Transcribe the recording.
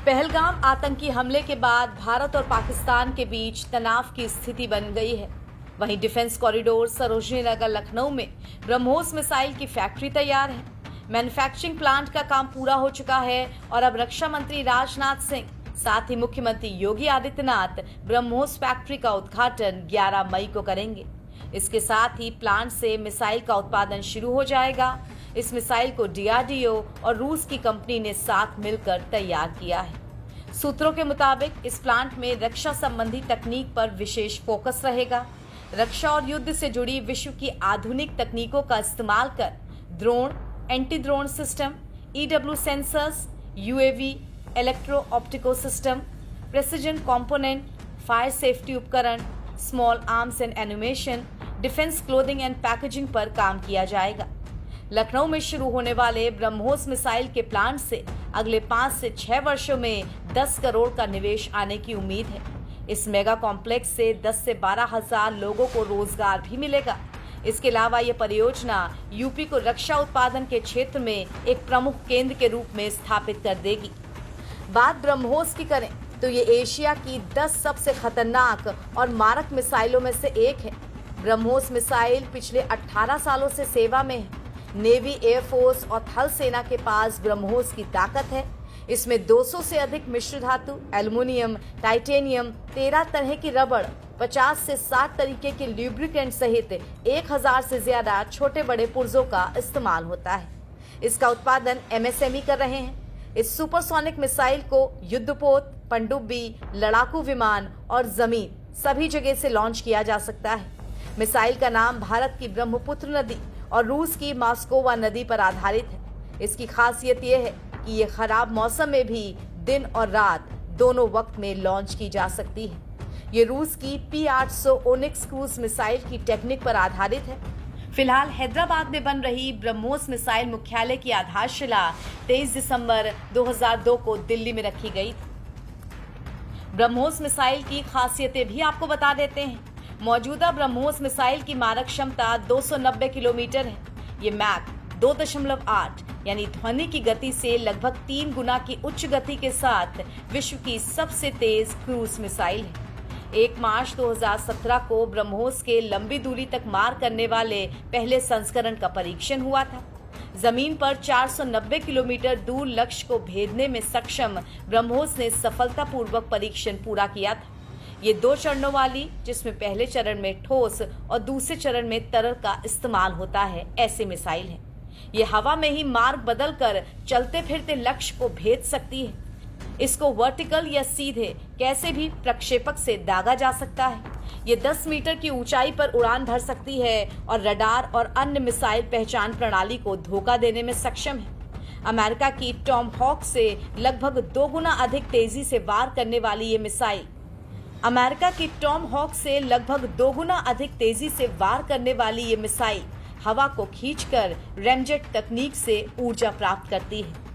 पहलगाम आतंकी हमले के बाद भारत और पाकिस्तान के बीच तनाव की स्थिति बन गई है। वहीं डिफेंस कॉरिडोर सरोजनी नगर लखनऊ में ब्रह्मोस मिसाइल की फैक्ट्री तैयार है। मैन्युफैक्चरिंग प्लांट का काम पूरा हो चुका है और अब रक्षा मंत्री राजनाथ सिंह साथ ही मुख्यमंत्री योगी आदित्यनाथ ब्रह्मोस फैक्ट्री का उद्घाटन 11 मई को करेंगे। इसके साथ ही प्लांट से मिसाइल का उत्पादन शुरू हो जाएगा। इस मिसाइल को DRDO और रूस की कंपनी ने साथ मिलकर तैयार किया है। सूत्रों के मुताबिक इस प्लांट में रक्षा संबंधी तकनीक पर विशेष फोकस रहेगा। रक्षा और युद्ध से जुड़ी विश्व की आधुनिक तकनीकों का इस्तेमाल कर drone, anti drone system, EW sensors, UAV, electro optical system, precision component, fire safety उपकरण, small arms and ammunition, defence clothing and packaging पर काम किया जाएगा। लखनऊ में शुरू होने वाले ब्रह्मोस मिसाइल के प्लांट से अगले 5 से 6 वर्षों में 10 करोड़ का निवेश आने की उम्मीद है। इस मेगा कॉम्प्लेक्स से 10 से 12 हजार लोगों को रोजगार भी मिलेगा। इसके अलावा ये परियोजना यूपी को रक्षा उत्पादन के क्षेत्र में एक प्रमुख केंद्र के रूप में स्थापित कर देगी। बात ब्रह्मोस की करें तो ये एशिया की 10 सबसे खतरनाक और मारक मिसाइलों में से एक है। ब्रह्मोस मिसाइल पिछले 18 सालों से सेवा में है। नेवी, एयरफोर्स और थल सेना के पास ब्रह्मोस की ताकत है। इसमें 200 से अधिक मिश्र धातु, एल्युमिनियम, टाइटेनियम, 13 तरह की रबड़, 50 से 60 तरीके के ल्यूब्रिकेंट सहित 1000 से ज्यादा छोटे बड़े पुर्जों का इस्तेमाल होता है। इसका उत्पादन MSME कर रहे हैं। इस सुपरसोनिक मिसाइल को युद्धपोत, पनडुब्बी, लड़ाकू विमान और जमीन सभी जगह से लॉन्च किया जा सकता है। मिसाइल का नाम भारत की ब्रह्मपुत्र नदी और रूस की मास्कोवा नदी पर आधारित है। इसकी खासियत यह है कि ये खराब मौसम में भी दिन और रात दोनों वक्त में लॉन्च की जा सकती है। ये रूस की P-800 ओनिक्स क्रूज मिसाइल की टेक्निक पर आधारित है। फिलहाल हैदराबाद में बन रही ब्रह्मोस मिसाइल मुख्यालय की आधारशिला 23 दिसंबर 2002 को दिल्ली में रखी गई थी। ब्रह्मोस मिसाइल की खासियतें भी आपको बता देते हैं। मौजूदा ब्रह्मोस मिसाइल की मारक क्षमता 290 किलोमीटर है। ये मैक 2.8 यानी ध्वनि की गति से लगभग 3 गुना की उच्च गति के साथ विश्व की सबसे तेज क्रूज मिसाइल है। 1 मार्च 2017 को ब्रह्मोस के लंबी दूरी तक मार करने वाले पहले संस्करण का परीक्षण हुआ था। जमीन पर 490 किलोमीटर दूर लक्ष्य को भेदने में सक्षम ब्रह्मोस ने सफलतापूर्वक परीक्षण पूरा किया था। ये 2 चरणों वाली, जिसमें पहले चरण में ठोस और दूसरे चरण में तरल का इस्तेमाल होता है, ऐसे मिसाइल है। ये हवा में ही मार्ग बदलकर चलते फिरते लक्ष्य को भेद सकती है। इसको वर्टिकल या सीधे कैसे भी प्रक्षेपक से दागा जा सकता है। ये 10 मीटर की ऊंचाई पर उड़ान भर सकती है और रडार और अन्य मिसाइल पहचान प्रणाली को धोखा देने में सक्षम है। अमेरिका की टॉमहॉक से लगभग 2 गुना अधिक तेजी से वार करने वाली ये मिसाइल हवा को खींचकर रैमजेट तकनीक से ऊर्जा प्राप्त करती है।